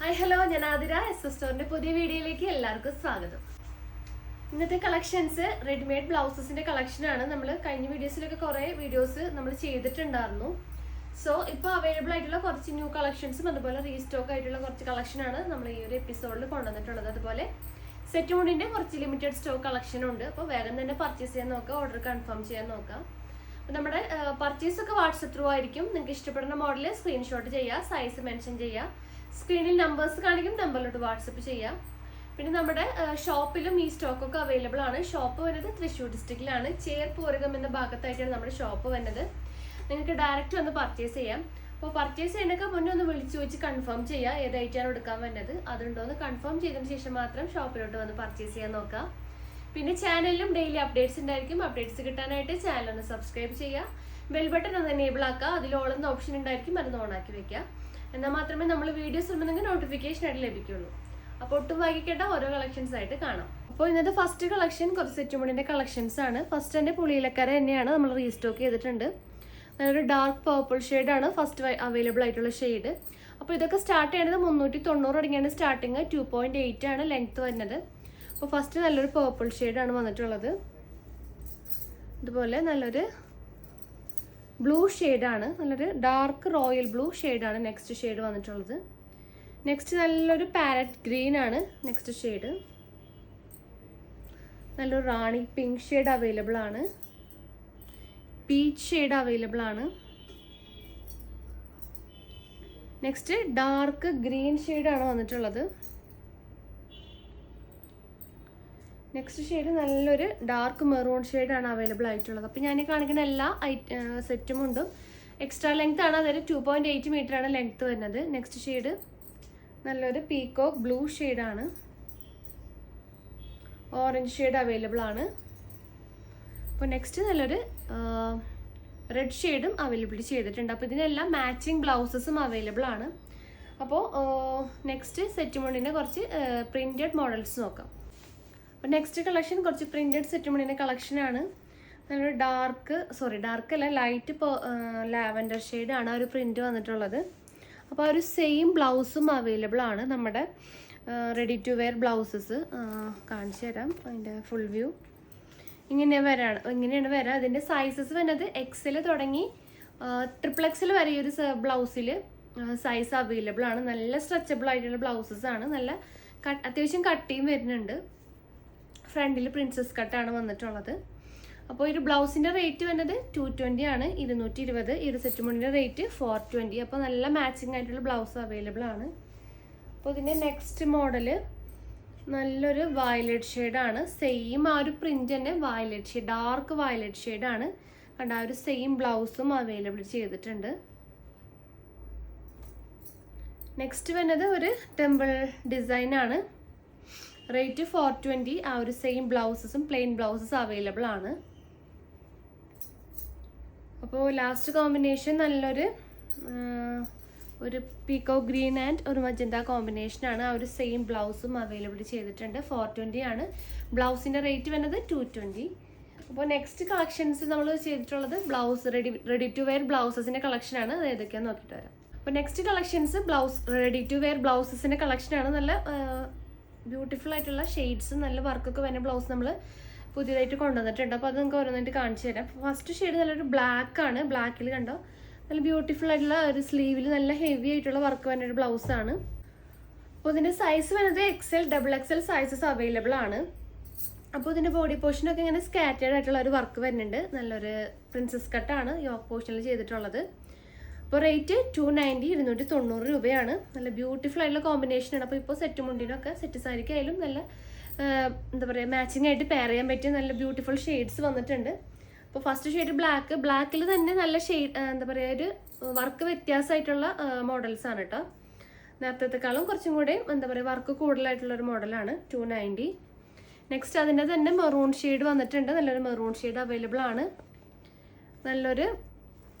Hi hello, ഞാൻ Athira. S S സ്റ്റോറിന്റെ പുതിയ വീഡിയോയിലേക്ക് എല്ലാവർക്കും സ്വാഗതം. ഇന്നത്തെ കളക്ഷൻസ് റെഡിമെയ്ഡ് ബ്ലൗസസിന്റെ കളക്ഷനാണ്. നമ്മൾ കഴിഞ്ഞ വീഡിയോസിലൊക്കെ കുറേ വീഡിയോസ് നമ്മൾ ചെയ്തിട്ടുണ്ടായിരുന്നു. സോ ഇപ്പോൾ അവൈലബിൾ ആയിട്ടുള്ള കുറച്ച് ന്യൂ കളക്ഷൻസും അതുപോലെ റീസ്റ്റോക്ക് ആയിട്ടുള്ള കുറച്ച് കളക്ഷനാണ് നമ്മൾ ഈ ഒരു എപ്പിസോഡിൽ കൊണ്ടുവന്നിട്ടുള്ളത്. അതുപോലെ സെറ്റ് മുണ്ടിന്റെ കുറച്ച് ലിമിറ്റഡ് സ്റ്റോക്ക് കളക്ഷൻ ഉണ്ട്. അപ്പോൾ വേഗം തന്നെ പർച്ചേസ് ചെയ്യാൻ നോക്കാം, ഓർഡർ കൺഫേം ചെയ്യാൻ നോക്കാം. അപ്പോൾ നമ്മുടെ പർച്ചേസ് ഒക്കെ വാട്സപ്പ് ത്രൂ ആയിരിക്കും. നിങ്ങൾക്ക് ഇഷ്ടപ്പെടുന്ന മോഡൽ സ്ക്രീൻഷോട്ട് ചെയ്യുക, സൈസ് മെൻഷൻ ചെയ്യുക, സ്ക്രീനിൽ നമ്പേഴ്സ് കാണിക്കും, നമ്പറിലോട്ട് വാട്സപ്പ് ചെയ്യാം. പിന്നെ നമ്മുടെ ഷോപ്പിലും ഈ സ്റ്റോക്കൊക്കെ അവൈലബിൾ ആണ്. ഷോപ്പ് വരുന്നത് തൃശ്ശൂർ ഡിസ്ട്രിക്റ്റിലാണ്, ചേർപ്പൂരകം എന്ന ഭാഗത്തായിട്ടാണ് നമ്മുടെ ഷോപ്പ് വരുന്നത്. നിങ്ങൾക്ക് ഡയറക്റ്റ് വന്ന് പർച്ചേസ് ചെയ്യാം. അപ്പോൾ പർച്ചേസ് ചെയ്യുന്നതിനൊക്കെ മുന്നേ ഒന്ന് വിളിച്ചു വെച്ച് കൺഫേം ചെയ്യുക ഏത് ഐറ്റാണ് എടുക്കാൻ വരുന്നത്. അതുണ്ടോ എന്ന് കൺഫേം ചെയ്തതിന് ശേഷം മാത്രം ഷോപ്പിലോട്ട് വന്ന് പർച്ചേസ് ചെയ്യാൻ നോക്കാം. പിന്നെ ചാനലിലും ഡെയിലി അപ്ഡേറ്റ്സ് ഉണ്ടായിരിക്കും. അപ്ഡേറ്റ്സ് കിട്ടാനായിട്ട് ചാനൽ ഒന്ന് സബ്സ്ക്രൈബ് ചെയ്യുക, ബെൽ ബട്ടൺ ഒന്ന് എനേബിൾ ആക്കുക, അതിൽ ഓളുന്ന ഓപ്ഷൻ ഉണ്ടായിരിക്കും, അത് ഓണാക്കി വെക്കുക. എന്നാൽ മാത്രമേ നമ്മൾ വീഡിയോസ് ഇടുമ്പോൾ നോട്ടിഫിക്കേഷൻ ആയിട്ട് ലഭിക്കുള്ളൂ. അപ്പോൾ ഒട്ടും വൈകിക്കേണ്ട ഓരോ കളക്ഷൻസ് ആയിട്ട് കാണാം. അപ്പോൾ ഇന്നത്തെ ഫസ്റ്റ് കളക്ഷൻ കുറച്ച് സെറ്റ് മുണ്ടിൻ്റെ കളക്ഷൻസ് ആണ്. ഫസ്റ്റ് എൻ്റെ പുളിയിലക്കര തന്നെയാണ് നമ്മൾ റീസ്റ്റോക്ക് ചെയ്തിട്ടുണ്ട്. നല്ലൊരു ഡാർക്ക് പേർപ്പിൾ ഷെയ്ഡാണ് ഫസ്റ്റ് അവൈലബിൾ ആയിട്ടുള്ള ഷെയ്ഡ്. അപ്പോൾ ഇതൊക്കെ സ്റ്റാർട്ട് ചെയ്യുന്നത് 390 തുടങ്ങിയാണ് സ്റ്റാർട്ടിങ്. 2.8 ആണ് ലെങ്ത് വരുന്നത്. അപ്പോൾ ഫസ്റ്റ് നല്ലൊരു പേർപ്പിൾ ഷെയ്ഡാണ് വന്നിട്ടുള്ളത്. അതുപോലെ നല്ലൊരു ബ്ലൂ ഷെയ്ഡാണ്, നല്ലൊരു ഡാർക്ക് റോയൽ ബ്ലൂ ഷെയ്ഡാണ് നെക്സ്റ്റ് ഷെയ്ഡ് വന്നിട്ടുള്ളത്. നെക്സ്റ്റ് നല്ലൊരു പാരറ്റ് ഗ്രീൻ ആണ് നെക്സ്റ്റ് ഷെയ്ഡ്. നല്ലൊരു റാണി പിങ്ക് ഷെയ്ഡ് അവൈലബിൾ ആണ്. പീച്ച് ഷെയ്ഡ് അവൈലബിൾ ആണ്. നെക്സ്റ്റ് ഡാർക്ക് ഗ്രീൻ ഷെയ്ഡാണ് വന്നിട്ടുള്ളത്. നെക്സ്റ്റ് ഷെയ്ഡ് നല്ലൊരു ഡാർക്ക് മെറൂൺ ഷെയ്ഡാണ് അവൈലബിൾ ആയിട്ടുള്ളത്. അപ്പോൾ ഞാൻ ഈ കാണിക്കുന്ന എല്ലാ സെറ്റും ഉണ്ടും എക്സ്ട്രാ ലെങ്ത് ആണ്, അതായത് 2.8 മീറ്റർ ആണ് ലെങ്ത് വരുന്നത്. നെക്സ്റ്റ് ഷെയ്ഡ് നല്ലൊരു പീകോക്ക് ബ്ലൂ ഷെയ്ഡാണ്. ഓറഞ്ച് ഷെയ്ഡ് അവൈലബിൾ ആണ്. അപ്പോൾ നെക്സ്റ്റ് നല്ലൊരു റെഡ് ഷെയ്ഡും അവൈലബിലിറ്റി ചെയ്തിട്ടുണ്ട്. അപ്പോൾ ഇതിനെല്ലാം മാച്ചിങ് ബ്ലൗസസും അവൈലബിൾ ആണ്. അപ്പോൾ നെക്സ്റ്റ് സെറ്റ് മുണ്ടിൻ്റെ കുറച്ച് പ്രിൻറ്റഡ് മോഡൽസ് നോക്കാം. അപ്പോൾ നെക്സ്റ്റ് കളക്ഷൻ കുറച്ച് പ്രിൻറ്റഡ് സെറ്റ് മുണ്ടിൻ്റെ കളക്ഷനാണ്. നല്ലൊരു ഡാർക്ക് അല്ല, ലൈറ്റ് ലാവൻഡർ ഷെയ്ഡാണ് ആ ഒരു പ്രിൻറ്റ് വന്നിട്ടുള്ളത്. അപ്പോൾ ആ ഒരു സെയിം ബ്ലൗസും അവൈലബിൾ ആണ്. നമ്മുടെ റെഡി ടു വെയർ ബ്ലൗസസ് കാണിച്ചു തരാം. അതിൻ്റെ ഫുൾ വ്യൂ ഇങ്ങനെയാണ് വരാം. അതിൻ്റെ സൈസസ് വരുന്നത് XL തുടങ്ങി XXL വരെ ഈ ഒരു ബ്ലൗസിൽ സൈസ് അവൈലബിൾ ആണ്. നല്ല സ്ട്രെച്ചബിൾ ആയിട്ടുള്ള ബ്ലൗസസ് ആണ്. നല്ല അത്യാവശ്യം കട്ടിയും വരുന്നുണ്ട്. ഫ്രണ്ടിൽ പ്രിൻസസ് കട്ടാണ് വന്നിട്ടുള്ളത്. അപ്പോൾ ഒരു ബ്ലൗസിൻ്റെ റേറ്റ് വരുന്നത് 220 ആണ്, 220. ഈ ഒരു സെറ്റ് മുണ്ടിൻ്റെ റേറ്റ് 420. അപ്പോൾ നല്ല മാച്ചിങ് ആയിട്ടുള്ള ബ്ലൗസ് അവൈലബിൾ ആണ്. അപ്പോൾ ഇതിൻ്റെ നെക്സ്റ്റ് മോഡല് നല്ലൊരു വയലറ്റ് ഷെയ്ഡാണ്. സെയിം ആ ഒരു പ്രിൻ്റ് തന്നെ വയലറ്റ് ഷെയ്ഡ്, ഡാർക്ക് വയലറ്റ് ഷെയ്ഡാണ്. കണ്ട ആ ഒരു സെയിം ബ്ലൗസും അവൈലബിൾ ചെയ്തിട്ടുണ്ട്. നെക്സ്റ്റ് വരുന്നത് ഒരു ടെമ്പിൾ ഡിസൈനാണ്. റേറ്റ് 420. ആ ഒരു സെയിം ബ്ലൗസസും പ്ലെയിൻ ബ്ലൗസസ് അവൈലബിൾ ആണ്. അപ്പോൾ ലാസ്റ്റ് കോമ്പിനേഷൻ നല്ലൊരു ഒരു പീക്കോ ഗ്രീൻ ആൻഡ് ഒരു മജന്ത കോമ്പിനേഷനാണ്. ആ ഒരു സെയിം ബ്ലൗസും അവൈലബിൾ ചെയ്തിട്ടുണ്ട്. 420 ആണ്. ബ്ലൗസിൻ്റെ റേറ്റ് വരുന്നത് 220. അപ്പോൾ നെക്സ്റ്റ് കളക്ഷൻസ് നമ്മൾ ചെയ്തിട്ടുള്ളത് റെഡി ടു വെയർ ബ്ലൗസസിൻ്റെ കളക്ഷനാണ്. അത് ഏതൊക്കെയാണെന്ന് നോക്കിയിട്ട് വരാം. അപ്പോൾ next collections ready to wear ബ്ലൗസസിൻ്റെ കളക്ഷനാണ്. നല്ല ബ്യൂട്ടിഫുൾ ആയിട്ടുള്ള ഷെയ്ഡ്സ്, നല്ല വർക്കൊക്കെ വരുന്ന ബ്ലൗസ് നമ്മൾ പുതിയതായിട്ട് കൊണ്ടുവന്നിട്ടുണ്ട്. അപ്പോൾ അത് നിങ്ങൾക്ക് ഓരോന്നായിട്ട് കാണിച്ചു തരാം. ഫസ്റ്റ് ഷെയ്ഡ് നല്ലൊരു ബ്ലാക്ക് ആണ്. ബ്ലാക്കിൽ കണ്ടോ നല്ല ബ്യൂട്ടിഫുൾ ആയിട്ടുള്ള ഒരു സ്ലീവിൽ നല്ല ഹെവി ആയിട്ടുള്ള വർക്ക് വരുന്ന ഒരു ബ്ലൗസാണ്. അപ്പോൾ ഇതിൻ്റെ സൈസ് വരുന്നത് XL, XXL സൈസസ് അവൈലബിൾ ആണ്. അപ്പോൾ ഇതിൻ്റെ ബോഡി പോർഷനൊക്കെ ഇങ്ങനെ സ്കാറ്റേഡ് ആയിട്ടുള്ള ഒരു വർക്ക് വരുന്നുണ്ട്. നല്ലൊരു പ്രിൻസസ് കട്ടാണ് യോക്ക് പോർഷനിൽ ചെയ്തിട്ടുള്ളത്. അപ്പോൾ റേറ്റ് 290, 290 രൂപയാണ്. നല്ല ബ്യൂട്ടിഫുൾ ആയിട്ടുള്ള കോമ്പിനേഷനാണ്. അപ്പോൾ ഇപ്പോൾ സെറ്റ് മുണ്ടിനൊക്കെ സെറ്റ് സാരിക്കായാലും നല്ല എന്താ പറയുക മാച്ചിങ് ആയിട്ട് പെയർ ചെയ്യാൻ പറ്റിയ നല്ല ബ്യൂട്ടിഫുൾ ഷെയ്ഡ്സ് വന്നിട്ടുണ്ട്. അപ്പോൾ ഫസ്റ്റ് ഷെയ്ഡ് ബ്ലാക്കിൽ തന്നെ നല്ല ഷെയ്ഡ് എന്താ പറയുക ഒരു വർക്ക് വ്യത്യാസമായിട്ടുള്ള മോഡൽസാണ് കേട്ടോ. നേരത്തെക്കാളും കുറച്ചും കൂടി എന്താ പറയുക വർക്ക് കൂടുതലായിട്ടുള്ളൊരു മോഡലാണ്. 290. നെക്സ്റ്റ് അതിൻ്റെ തന്നെ മെറൂൺ ഷെയ്ഡ് വന്നിട്ടുണ്ട്. നല്ലൊരു മെറൂൺ ഷെയ്ഡ് അവൈലബിൾ ആണ്. നല്ലൊരു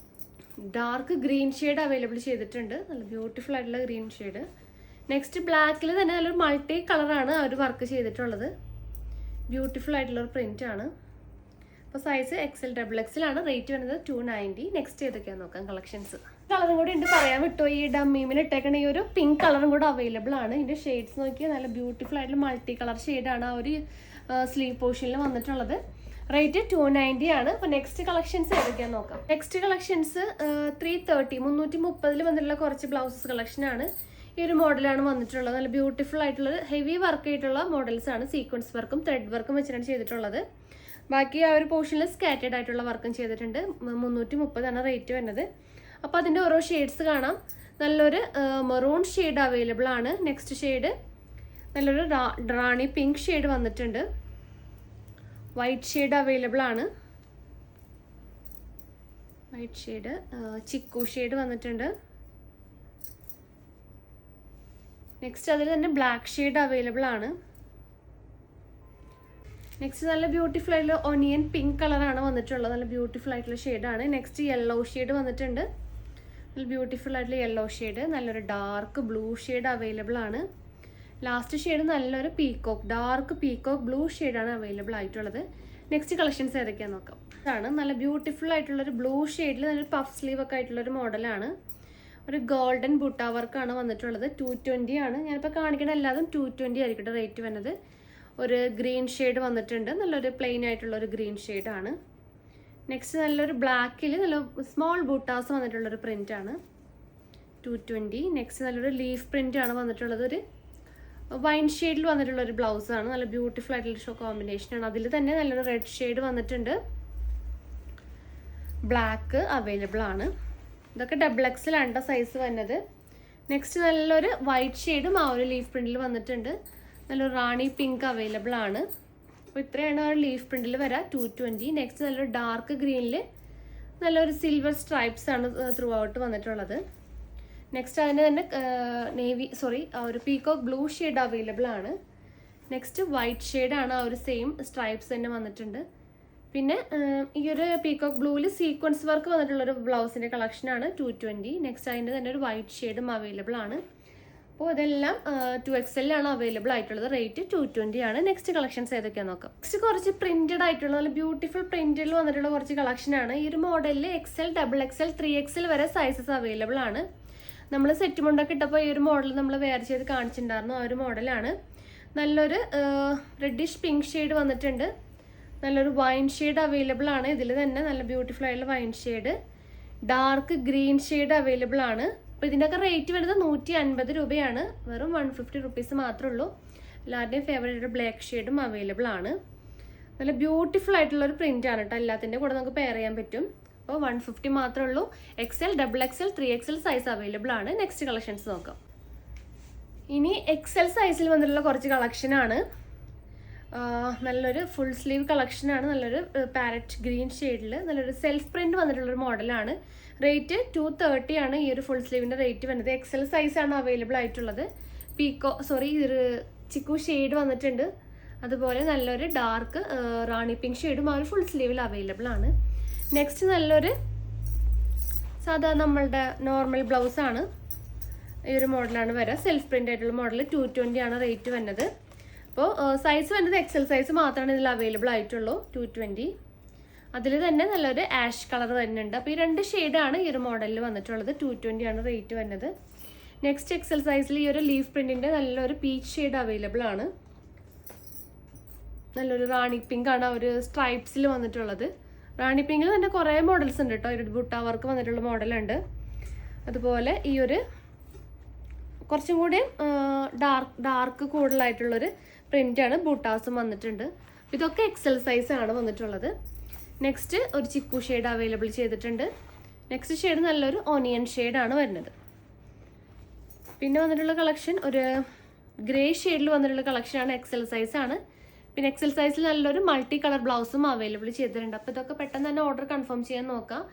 ഡാർക്ക് ഗ്രീൻ ഷെയ്ഡ് അവൈലബിൾ ചെയ്തിട്ടുണ്ട്. നല്ല ബ്യൂട്ടിഫുൾ ആയിട്ടുള്ള ഗ്രീൻ ഷെയ്ഡ്. നെക്സ്റ്റ് ബ്ലാക്കിൽ തന്നെ നല്ലൊരു മൾട്ടി കളറാണ് ആ ഒരു വർക്ക് ചെയ്തിട്ടുള്ളത്. ബ്യൂട്ടിഫുൾ ആയിട്ടുള്ളൊരു പ്രിൻ്റ് ആണ്. അപ്പോൾ സൈസ് XL, XXL ആണ്. റേറ്റ് വരുന്നത് 290. നെക്സ്റ്റ് ഏതൊക്കെയാണെന്ന് നോക്കാം കളക്ഷൻസ്. കളറും കൂടി ഉണ്ട് പറയാൻ വിട്ടോ, ഈ ഡമ്മീമിൽ ഇട്ടേക്കണ ഈ ഒരു പിങ്ക് കളറും കൂടെ അവൈലബിൾ ആണ്. ഇതിൻ്റെ ഷെയ്ഡ്സ് നോക്കിയാൽ നല്ല ബ്യൂട്ടിഫുൾ ആയിട്ടുള്ള മൾട്ടി കളർ ഷെയ്ഡാണ് ആ ഒരു സ്ലീവ് പോർഷനിൽ വന്നിട്ടുള്ളത്. റേറ്റ് 290 ആണ്. അപ്പോൾ നെക്സ്റ്റ് കളക്ഷൻസ് ഏതൊക്കെയാണെന്ന് നോക്കാം. നെക്സ്റ്റ് കളക്ഷൻസ് 330 വന്നിട്ടുള്ള കുറച്ച് ബ്ലൗസസ് കളക്ഷനാണ്. ഈ ഒരു മോഡലാണ് വന്നിട്ടുള്ളത്. നല്ല ബ്യൂട്ടിഫുൾ ആയിട്ടുള്ള ഹെവി വർക്ക് ആയിട്ടുള്ള മോഡൽസ് ആണ്. സീക്വൻസ് വർക്കും ത്രെഡ് വർക്കും വെച്ചിട്ടാണ് ചെയ്തിട്ടുള്ളത്. ബാക്കി ആ ഒരു പോർഷനിൽ സ്കാറ്റേഡ് ആയിട്ടുള്ള വർക്കും ചെയ്തിട്ടുണ്ട്. 330 ആണ് റേറ്റ് വരുന്നത്. അപ്പോൾ അതിൻ്റെ ഓരോ ഷെയ്ഡ്സ് കാണാം. നല്ലൊരു മെറൂൺ ഷെയ്ഡ് അവൈലബിൾ ആണ്. നെക്സ്റ്റ് ഷെയ്ഡ് നല്ലൊരു റാണി പിങ്ക് ഷെയ്ഡ് വന്നിട്ടുണ്ട്. വൈറ്റ് ഷെയ്ഡ് അവൈലബിൾ ആണ്. വൈറ്റ് ഷെയ്ഡ്, ചിക്കു ഷെയ്ഡ് വന്നിട്ടുണ്ട്. നെക്സ്റ്റ് അതിൽ തന്നെ ബ്ലാക്ക് ഷെയ്ഡ് അവൈലബിൾ ആണ്. നെക്സ്റ്റ് നല്ല ബ്യൂട്ടിഫുൾ ആയിട്ടുള്ള ഒനിയൻ പിങ്ക് കളറാണ് വന്നിട്ടുള്ളത്. നല്ല ബ്യൂട്ടിഫുൾ ആയിട്ടുള്ള ഷെയ്ഡാണ്. നെക്സ്റ്റ് യെല്ലോ ഷെയ്ഡ് വന്നിട്ടുണ്ട്. നല്ല ബ്യൂട്ടിഫുൾ ആയിട്ടുള്ള യെല്ലോ ഷെയ്ഡ്. നല്ലൊരു ഡാർക്ക് ബ്ലൂ ഷെയ്ഡ് അവൈലബിൾ ആണ്. ലാസ്റ്റ് ഷെയ്ഡ് നല്ലൊരു പീക്കോക്ക്, ഡാർക്ക് പീക്കോക്ക് ബ്ലൂ ഷെയ്ഡാണ് അവൈലബിൾ ആയിട്ടുള്ളത്. നെക്സ്റ്റ് കളക്ഷൻസ് ഏതൊക്കെയാണെന്ന് നോക്കാം. ഇതാണ് നല്ല ബ്യൂട്ടിഫുൾ ആയിട്ടുള്ളൊരു ബ്ലൂ ഷെയ്ഡിൽ നല്ലൊരു പഫ് സ്ലീവ് ഒക്കെ ആയിട്ടുള്ളൊരു മോഡലാണ്. ഒരു ഗോൾഡൻ ബുട്ട വർക്കാണ് വന്നിട്ടുള്ളത്. 220 ആണ്. ഞാനിപ്പോൾ കാണിക്കുന്ന എല്ലാതും 220 ആയിരിക്കട്ടെ റേറ്റ് വരുന്നത്. ഒരു ഗ്രീൻ ഷെയ്ഡ് വന്നിട്ടുണ്ട്. നല്ലൊരു പ്ലെയിൻ ആയിട്ടുള്ളൊരു ഗ്രീൻ ഷെയ്ഡാണ്. നെക്സ്റ്റ് നല്ലൊരു ബ്ലാക്കിൽ നല്ല സ്മോൾ ബൂട്ടാസ് വന്നിട്ടുള്ളൊരു പ്രിൻ്റാണ്. 220. നെക്സ്റ്റ് നല്ലൊരു ലീഫ് പ്രിൻ്റാണ് വന്നിട്ടുള്ളത്. ഒരു വൈൻ ഷെയ്ഡിൽ വന്നിട്ടുള്ളൊരു ബ്ലൗസാണ്. നല്ല ബ്യൂട്ടിഫുൾ ആയിട്ടുള്ള കോമ്പിനേഷനാണ്. അതിൽ തന്നെ നല്ലൊരു റെഡ് ഷെയ്ഡ് വന്നിട്ടുണ്ട്. ബ്ലാക്ക് അവൈലബിൾ ആണ്. ഇതൊക്കെ XXL ആണ് സൈസ് വരുന്നത്. നെക്സ്റ്റ് നല്ലൊരു വൈറ്റ് ഷെയ്ഡും ആ ഒരു ലീഫ് പ്രിൻറ്റിൽ വന്നിട്ടുണ്ട്. നല്ലൊരു റാണി പിങ്ക് അവൈലബിൾ ആണ്. അപ്പോൾ ഇത്രയാണ് ആ ഒരു ലീഫ് പ്രിൻറ്റിൽ വരാം. 220. നെക്സ്റ്റ് നല്ലൊരു ഡാർക്ക് ഗ്രീനിൽ നല്ലൊരു സിൽവർ സ്ട്രൈപ്സ് ആണ് ത്രൂ ഔട്ട് വന്നിട്ടുള്ളത്. നെക്സ്റ്റ് അതിന് തന്നെ ആ ഒരു പീകോക്ക് ബ്ലൂ ഷെയ്ഡ് അവൈലബിൾ ആണ്. നെക്സ്റ്റ് വൈറ്റ് ഷെയ്ഡാണ്. ആ ഒരു സെയിം സ്ട്രൈപ്സ് തന്നെ വന്നിട്ടുണ്ട്. പിന്നെ ഈ ഒരു പീകോക്ക് ബ്ലൂവിൽ സീക്വൻസ് വർക്ക് വന്നിട്ടുള്ളൊരു ബ്ലൗസിൻ്റെ കളക്ഷനാണ് 220. നെക്സ്റ്റ് അതിൻ്റെ തന്നെ ഒരു വൈറ്റ് ഷെയ്ഡും അവൈലബിൾ ആണ്. അപ്പോൾ ഇതെല്ലാം 2XL ആണ് അവൈലബിൾ ആയിട്ടുള്ളത്. റേറ്റ് 220 ആണ്. നെക്സ്റ്റ് കളക്ഷൻസ് ഏതൊക്കെയാണെന്ന് നോക്കാം. നെക്സ്റ്റ് കുറച്ച് പ്രിന്റഡ് ആയിട്ടുള്ള നല്ല ബ്യൂട്ടിഫുൾ പ്രിന്റിൽ വന്നിട്ടുള്ള കുറച്ച് കളക്ഷനാണ്. ഈ ഒരു മോഡലിൽ XL, XXL, 3XL വരെ സൈസസ് അവൈലബിൾ ആണ്. നമ്മൾ സെറ്റ് മുണ്ടൊക്കെ ഇട്ടപ്പോൾ ഈ ഒരു മോഡൽ നമ്മൾ വെയർ ചെയ്ത് കാണിച്ചിട്ടുണ്ടായിരുന്നു. ആ ഒരു മോഡലാണ്. നല്ലൊരു റെഡിഷ് പിങ്ക് ഷെയ്ഡ് വന്നിട്ടുണ്ട്. നല്ലൊരു വൈൻ ഷെയ്ഡ് അവൈലബിൾ ആണ്. ഇതിൽ തന്നെ നല്ല ബ്യൂട്ടിഫുൾ ആയിട്ടുള്ള wine shade, dark green shade available ആണ്. അപ്പോൾ ഇതിൻ്റെയൊക്കെ റേറ്റ് വരുന്നത് 150 രൂപയാണ്. വെറും 150 റുപ്പീസ് മാത്രമേ ഉള്ളൂ. എല്ലാവരുടെയും ഫേവറേറ്റ് ബ്ലാക്ക് ഷെയ്ഡും അവൈലബിൾ ആണ്. നല്ല ബ്യൂട്ടിഫുൾ ആയിട്ടുള്ളൊരു പ്രിൻ്റ് ആണ് കേട്ടോ. എല്ലാത്തിൻ്റെ കൂടെ നമുക്ക് പെയർ ചെയ്യാൻ പറ്റും. അപ്പോൾ 150 മാത്രമേ ഉള്ളൂ. XL, XXL, 3XL size available ആണ്. നെക്സ്റ്റ് കളക്ഷൻസ് നോക്കാം. ഇനി XL സൈസിൽ വന്നിട്ടുള്ള കുറച്ച് കളക്ഷനാണ്. നല്ലൊരു ഫുൾ സ്ലീവ് കളക്ഷനാണ്. നല്ലൊരു പാരറ്റ് ഗ്രീൻ ഷെയ്ഡിൽ നല്ലൊരു സെൽഫ് പ്രിൻറ്റ് വന്നിട്ടുള്ളൊരു മോഡലാണ്. റേറ്റ് 230 ആണ് ഈ ഒരു ഫുൾ സ്ലീവിൻ്റെ റേറ്റ് വരുന്നത്. XL സൈസാണ് അവൈലബിൾ ആയിട്ടുള്ളത്. ഒരു ചിക്കു ഷെയ്ഡ് വന്നിട്ടുണ്ട്. അതുപോലെ നല്ലൊരു ഡാർക്ക് റാണി പിങ്ക് ഷെയ്ഡും ആ ഒരു ഫുൾ സ്ലീവിൽ അവൈലബിൾ ആണ്. നെക്സ്റ്റ് നല്ലൊരു സാധാരണ നമ്മളുടെ നോർമൽ ബ്ലൗസാണ്. ഈ ഒരു മോഡലാണ് വരിക. സെൽഫ് പ്രിൻ്റ് ആയിട്ടുള്ള മോഡൽ 220 ആണ് റേറ്റ് വരുന്നത്. അപ്പോൾ സൈസ് വരുന്നത് XL സൈസ് മാത്രമാണ് ഇതിൽ അവൈലബിൾ ആയിട്ടുള്ളൂ. 220. അതിൽ തന്നെ നല്ലൊരു ആഷ് കളർ വരുന്നുണ്ട്. അപ്പോൾ ഈ 2 ഷെയ്ഡാണ് ഈ ഒരു മോഡലിൽ വന്നിട്ടുള്ളത്. 220 ആണ് റേറ്റ് വരുന്നത്. നെക്സ്റ്റ് XL സൈസിൽ ഈ ഒരു ലീഫ് പ്രിൻറ്റിൻ്റെ നല്ലൊരു പീച്ച് ഷെയ്ഡ് അവൈലബിൾ ആണ്. നല്ലൊരു റാണി പിങ്ക് ആണ് ഒരു സ്ട്രൈപ്സിൽ വന്നിട്ടുള്ളത്. റാണി പിങ്കിൽ തന്നെ കുറേ മോഡൽസ് ഉണ്ട് കേട്ടോ. ഒരു ബുട്ട വർക്ക് വന്നിട്ടുള്ള മോഡലുണ്ട്. അതുപോലെ ഈ ഒരു കുറച്ചും കൂടി ഡാർക്ക് കൂടുതലായിട്ടുള്ളൊരു പ്രിൻ്റാണ് ബൂട്ടാസും വന്നിട്ടുണ്ട്. ഇതൊക്കെ XL സൈസാണ് വന്നിട്ടുള്ളത്. നെക്സ്റ്റ് ഒരു ചിക്കു ഷെയ്ഡ് അവൈലബിൾ ചെയ്തിട്ടുണ്ട്. നെക്സ്റ്റ് ഷെയ്ഡ് നല്ലൊരു ഓണിയൻ ഷെയ്ഡാണ് വരുന്നത്. പിന്നെ വന്നിട്ടുള്ള കളക്ഷൻ ഒരു ഗ്രേ ഷെയ്ഡിൽ വന്നിട്ടുള്ള കളക്ഷനാണ്. XL സൈസാണ്. പിന്നെ XL സൈസിൽ നല്ലൊരു മൾട്ടി കളർ ബ്ലൗസും അവൈലബിൾ ചെയ്തിട്ടുണ്ട്. അപ്പോൾ ഇതൊക്കെ പെട്ടെന്ന് തന്നെ ഓർഡർ കൺഫേം ചെയ്യാൻ നോക്കാം.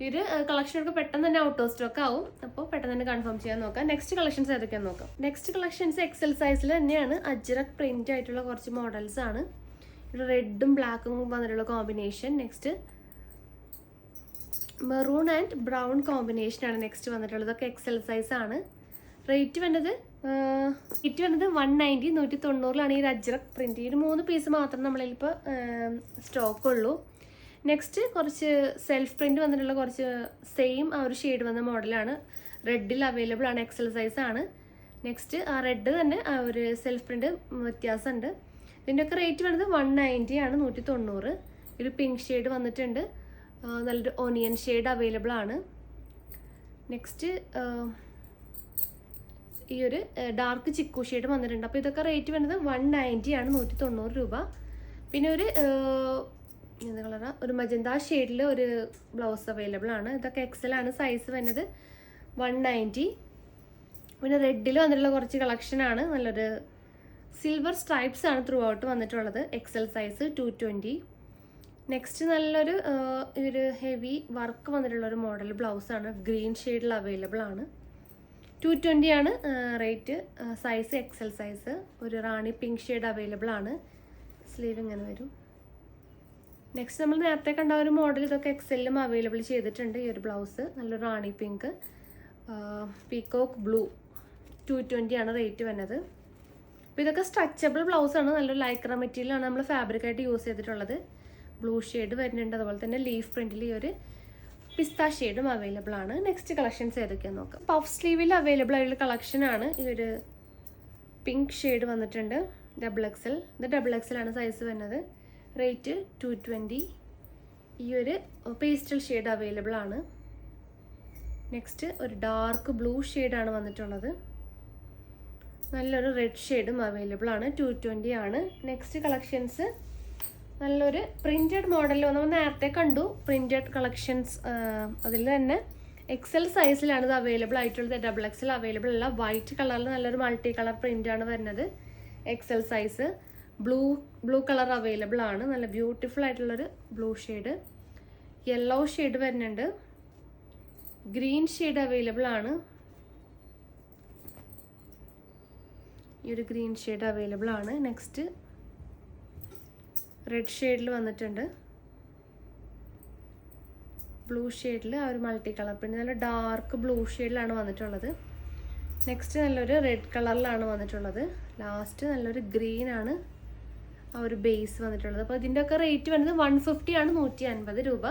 ഈ ഒരു കളക്ഷനൊക്കെ പെട്ടെന്ന് തന്നെ ഔട്ട് ഓഫ് സ്റ്റോക്ക് ആവും. അപ്പോൾ പെട്ടെന്ന് തന്നെ കൺഫേം ചെയ്യാൻ നോക്കാം. നെക്സ്റ്റ് കളക്ഷൻസ് ഏതൊക്കെയാണെന്ന് നോക്കാം. നെക്സ്റ്റ് കളക്ഷൻസ് XL സൈസിൽ തന്നെയാണ്. അജ്രക് പ്രിന്റ് ആയിട്ടുള്ള കുറച്ച് മോഡൽസ് ആണ്. ഒരു റെഡും ബ്ലാക്കും വന്നിട്ടുള്ള combination. Next maroon and brown കോമ്പിനേഷനാണ് നെക്സ്റ്റ് വന്നിട്ടുള്ളത്. ഇതൊക്കെ XL സൈസാണ്. റേറ്റ് വരുന്നത് 190, 190 ഈ ഒരു അജ്രക് പ്രിന്റ്. ഈ ഒരു 3 പീസ് മാത്രം നമ്മളിപ്പോൾ സ്റ്റോക്ക് ഉള്ളൂ. നെക്സ്റ്റ് കുറച്ച് സെൽഫ് പ്രിൻറ്റ് വന്നിട്ടുള്ള കുറച്ച് സെയിം ആ ഒരു ഷെയ്ഡ് വന്ന മോഡലാണ്. റെഡിൽ അവൈലബിൾ ആണ്, എക്സൽ സൈസ് ആണ്. നെക്സ്റ്റ് ആ റെഡ് തന്നെ ആ ഒരു സെൽഫ് പ്രിൻറ്റ് വ്യത്യാസമുണ്ട്. ഇതിൻ്റെയൊക്കെ റേറ്റ് വരുന്നത് 190 ആണ്, 190. ഒരു പിങ്ക് ഷെയ്ഡ് വന്നിട്ടുണ്ട്, നല്ലൊരു ഓണിയൻ ഷെയ്ഡ് അവൈലബിൾ ആണ്. നെക്സ്റ്റ് ഈ ഒരു ഡാർക്ക് ചിക്കു ഷെയ്ഡ് വന്നിട്ടുണ്ട്. അപ്പോൾ ഇതൊക്കെ റേറ്റ് വരുന്നത് 190 ആണ്, 190 രൂപ. പിന്നെ ഒരു എന്ത് കളറാണ്, ഒരു മജന്ത ഷെയ്ഡിൽ ഒരു ബ്ലൗസ് അവൈലബിൾ ആണ്. ഇതൊക്കെ എക്സൽ ആണ് സൈസ് വരുന്നത്, 190. പിന്നെ റെഡിൽ വന്നിട്ടുള്ള കുറച്ച് കളക്ഷനാണ്. നല്ലൊരു സിൽവർ സ്ട്രൈപ്സ് ആണ് ത്രൂ ഔട്ട് വന്നിട്ടുള്ളത്, എക്സൽ സൈസ് 220. നെക്സ്റ്റ് നല്ലൊരു ഒരു ഹെവി വർക്ക് വന്നിട്ടുള്ളൊരു മോഡൽ ബ്ലൗസാണ്, ഗ്രീൻ ഷെയ്ഡിൽ അവൈലബിൾ ആണ്. 220 ആണ് റേറ്റ്. Size XL size. ഒരു റാണി പിങ്ക് ഷെയ്ഡ് അവൈലബിൾ ആണ്. സ്ലീവ് ഇങ്ങനെ വരും. നെക്സ്റ്റ് നമ്മൾ നേരത്തെ കണ്ട ഒരു മോഡൽ ഇതൊക്കെ എക്സലിലും അവൈലബിൾ ചെയ്തിട്ടുണ്ട്. ഈ ഒരു ബ്ലൗസ് നല്ലൊരു റാണി പിങ്ക് പീകോക്ക് ബ്ലൂ, 220 ആണ് റേറ്റ് വരുന്നത്. അപ്പോൾ ഇതൊക്കെ സ്ട്രെച്ചബിൾ ബ്ലൗസാണ്, നല്ലൊരു ലൈക്ര മെറ്റീരിയലാണ് നമ്മൾ ഫാബ്രിക്കായിട്ട് യൂസ് ചെയ്തിട്ടുള്ളത്. ബ്ലൂ ഷെയ്ഡ് വരുന്നുണ്ട്, അതുപോലെ തന്നെ ലീഫ് പ്രിൻറ്റിൽ ഈ ഒരു പിസ്ത ഷെയ്ഡും അവൈലബിൾ ആണ്. നെക്സ്റ്റ് കളക്ഷൻസ് ഏതൊക്കെയാണെന്ന് നോക്കാം. പഫ് സ്ലീവിൽ അവൈലബിൾ ആയിട്ടുള്ള കളക്ഷനാണ്. ഈ ഒരു പിങ്ക് ഷെയ്ഡ് വന്നിട്ടുണ്ട്, XXL. ഇത് XXL ആണ് സൈസ് വരുന്നത്. റേറ്റ് 220. ഈ ഒരു പേസ്റ്റൽ ഷെയ്ഡ് അവൈലബിൾ ആണ്. നെക്സ്റ്റ് ഒരു ഡാർക്ക് ബ്ലൂ ഷെയ്ഡാണ് വന്നിട്ടുള്ളത്. നല്ലൊരു റെഡ് ഷെയ്ഡും അവൈലബിൾ ആണ്, 220 ആണ്. നെക്സ്റ്റ് കളക്ഷൻസ് നല്ലൊരു പ്രിൻറ്റഡ് മോഡലിൽ നമ്മൾ നേരത്തെ കണ്ടു പ്രിൻറ്റഡ് കളക്ഷൻസ്. അതിൽ തന്നെ എക്സൽ സൈസിലാണ് ഇത് അവൈലബിൾ ആയിട്ടുള്ളത്. XXL അവൈലബിൾ അല്ല. വൈറ്റ് കളറിൽ നല്ലൊരു മൾട്ടി കളർ പ്രിൻ്റാണ് വരുന്നത്, XL size. Blue colour available ആണ്, നല്ല ബ്യൂട്ടിഫുൾ ആയിട്ടുള്ളൊരു ബ്ലൂ ഷെയ്ഡ്. യെല്ലോ ഷെയ്ഡ് വരുന്നുണ്ട്, ഗ്രീൻ ഷെയ്ഡ് അവൈലബിൾ ആണ്. ഈ ഒരു ഗ്രീൻ ഷെയ്ഡ് അവൈലബിൾ ആണ്. നെക്സ്റ്റ് റെഡ് ഷെയ്ഡിൽ വന്നിട്ടുണ്ട്, ബ്ലൂ ഷെയ്ഡിൽ ആ ഒരു മൾട്ടി കളർ പ്രിന്റ്, നല്ല ഡാർക്ക് ബ്ലൂ ഷെയ്ഡിലാണ് വന്നിട്ടുള്ളത്. നെക്സ്റ്റ് നല്ലൊരു റെഡ് കളറിലാണ് വന്നിട്ടുള്ളത്. ലാസ്റ്റ് നല്ലൊരു ഗ്രീൻ ആണ് ആ ഒരു ബേസ് വന്നിട്ടുള്ളത്. അപ്പോൾ ഇതിൻ്റെയൊക്കെ റേറ്റ് വരുന്നത് 150 ആണ്, 150 രൂപ.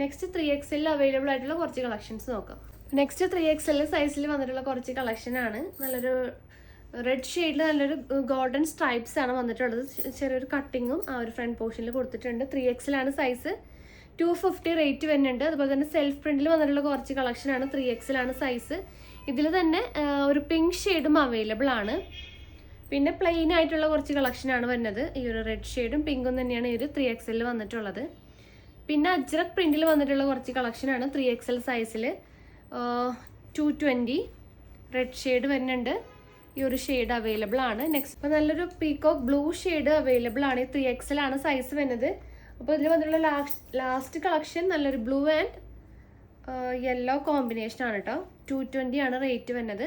നെക്സ്റ്റ് 3XL അവൈലബിൾ ആയിട്ടുള്ള കുറച്ച് കളക്ഷൻസ് നോക്കാം. നെക്സ്റ്റ് 3XL സൈസിൽ വന്നിട്ടുള്ള കുറച്ച് കളക്ഷനാണ്. നല്ലൊരു റെഡ് ഷെയ്ഡിൽ നല്ലൊരു ഗോൾഡൻ സ്ട്രൈപ്സ് ആണ് വന്നിട്ടുള്ളത്. ചെറിയൊരു കട്ടിങ്ങും ആ ഒരു ഫ്രണ്ട് പോർഷനിൽ കൊടുത്തിട്ടുണ്ട്. 3XL ആണ് സൈസ്, 250 റേറ്റ് വരുന്നുണ്ട്. അതുപോലെ തന്നെ സെൽഫ് പ്രിന്റിൽ വന്നിട്ടുള്ള കുറച്ച് കളക്ഷനാണ്. 3XL ആണ് സൈസ്. ഇതിൽ തന്നെ ഒരു പിങ്ക് ഷെയ്ഡും അവൈലബിൾ ആണ്. പിന്നെ പ്ലെയിൻ ആയിട്ടുള്ള കുറച്ച് കളക്ഷനാണ് വരുന്നത്. ഈ ഒരു റെഡ് ഷെയ്ഡും പിങ്കും തന്നെയാണ് ഈ ഒരു 3XL വന്നിട്ടുള്ളത്. പിന്നെ അജ്രക് പ്രിന്റിൽ വന്നിട്ടുള്ള കുറച്ച് കളക്ഷനാണ് 3XL സൈസിൽ, 220. റെഡ് ഷെയ്ഡ് വരുന്നുണ്ട്, ഈ ഒരു ഷെയ്ഡ് അവൈലബിൾ ആണ്. നെക്സ്റ്റ് ഇപ്പോൾ നല്ലൊരു പീകോക്ക് ബ്ലൂ ഷെയ്ഡ് അവൈലബിൾ ആണ്. 3XL ആണ് സൈസ് വരുന്നത്. അപ്പോൾ ഇതിൽ വന്നിട്ടുള്ള ലാസ്റ്റ് കളക്ഷൻ നല്ലൊരു ബ്ലൂ ആൻഡ് യെല്ലോ കോമ്പിനേഷൻ ആണ് കേട്ടോ. 220 ആണ് റേറ്റ് വരുന്നത്.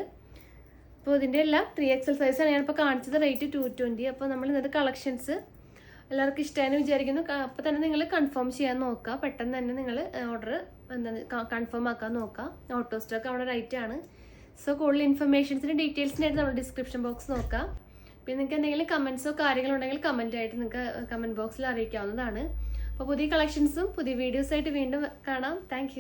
അപ്പോൾ ഇതിൻ്റെ എല്ലാം 3XL സൈസാണ് ഞാനിപ്പോൾ കാണിച്ചത്. റേറ്റ് 220. അപ്പോൾ നമ്മൾ ഇന്നത്തെ കളക്ഷൻസ് എല്ലാവർക്കും ഇഷ്ടമായെന്ന് വിചാരിക്കുന്നു. അപ്പോൾ തന്നെ നിങ്ങൾ കൺഫേം ചെയ്യാൻ നോക്കുക. പെട്ടെന്ന് തന്നെ നിങ്ങൾ ഓർഡർ കൺഫേം ആക്കാൻ നോക്കുക. ഓട്ടോ സ്റ്റോക്ക് അവിടെ റൈറ്റ് ആണ്. സോ കൂടുതൽ ഇൻഫർമേഷൻസിന് ഡീറ്റെയിൽസിനായിട്ട് നമ്മൾ ഡിസ്ക്രിപ്ഷൻ ബോക്സ് നോക്കാം. പിന്നെ നിങ്ങൾക്ക് എന്തെങ്കിലും കമൻസോ കാര്യങ്ങളോ ഉണ്ടെങ്കിൽ കമൻറ്റായിട്ട് നിങ്ങൾക്ക് കമൻറ്റ് ബോക്സിൽ അറിയിക്കാവുന്നതാണ്. അപ്പോൾ പുതിയ കളക്ഷൻസും പുതിയ വീഡിയോസായിട്ട് വീണ്ടും കാണാം. താങ്ക്